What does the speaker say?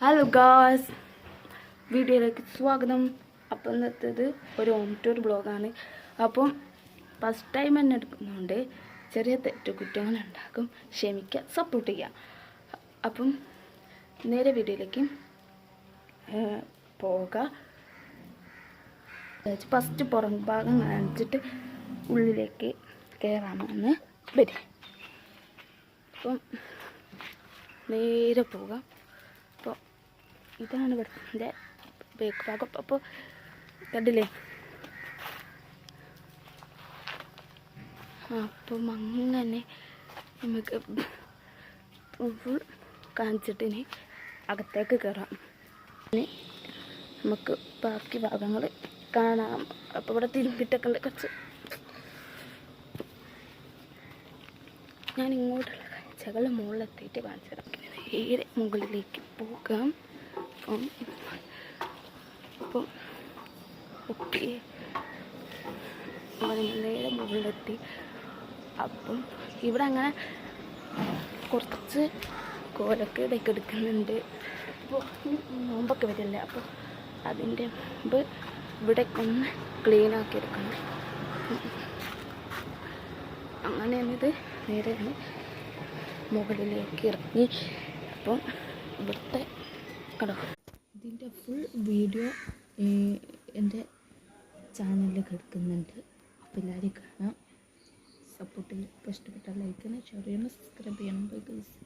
Hello guys, വീഡിയോയിലേക്ക് സ്വാഗതം. അപ്പം ഇന്നത്തേത് ഒരു ഹോം ടൂർ ബ്ലോഗാണ്. അപ്പം ഫസ്റ്റ് ടൈം തന്നെ എടുക്കുന്നതുകൊണ്ട് ചെറിയ തെറ്റുകുറ്റങ്ങളുണ്ടാക്കും. ക്ഷമിക്കുക, സപ്പോർട്ട് ചെയ്യുക. അപ്പം നേരെ വീഡിയോയിലേക്ക് പോകാം. ഫസ്റ്റ് പുറം ഭാഗം കാണിച്ചിട്ട് ഉള്ളിലേക്ക് കയറാമെന്ന് വരും. അപ്പം നേരെ പോകാം. അപ്പോൾ ഇതാണ് ഇവിടുത്തെ ബേക്ക് ഭാഗം. അപ്പോൾ കണ്ടില്ലേ, അപ്പം അങ്ങനെ നമുക്ക് ഫുൾ കാണിച്ചിട്ടിനി അകത്തേക്ക് കയറാം. ഇനി നമുക്ക് ബാക്കി ഭാഗങ്ങൾ കാണാം. അപ്പോൾ ഇവിടെ തിരുമ്പിട്ടൊക്കെ ഉണ്ട് കുറച്ച്. ഞാൻ ഇങ്ങോട്ടുള്ള കാഴ്ചകൾ മുകളിലെത്തിയിട്ട് കാണിച്ചു തരാം. നേരെ മുകളിലേക്ക് പോകാം. അപ്പം ഓക്കെ, നേരെ മുകളിലെത്തി. അപ്പം ഇവിടെ അങ്ങനെ കുറച്ച് കോലൊക്കെ ഇതൊക്കെ എടുക്കുന്നുണ്ട്. അപ്പോൾ നോമ്പൊക്കെ വരില്ലേ, അപ്പോൾ അതിൻ്റെ മുമ്പ് ഇവിടെ ഒന്ന് ക്ലീനാക്കി എടുക്കണം. അങ്ങനെയാണിത്. നേരെയാണ് മുകളിലേക്ക് ഇറങ്ങി. അപ്പം ഇവിടുത്തെ കടോ ഇതിൻ്റെ ഫുൾ വീഡിയോ എൻ്റെ ചാനലിൽ കിടക്കുന്നുണ്ട്. അപ്പോൾ എല്ലാവരും കാണാം, സപ്പോർട്ട് ചെയ്യും. ഇപ്പോൾ ഇഷ്ടപ്പെട്ട ലൈക്ക് ചെയ്യണം, ഷെയർ ചെയ്യണം, സബ്സ്ക്രൈബ് ചെയ്യണം. Bye guys.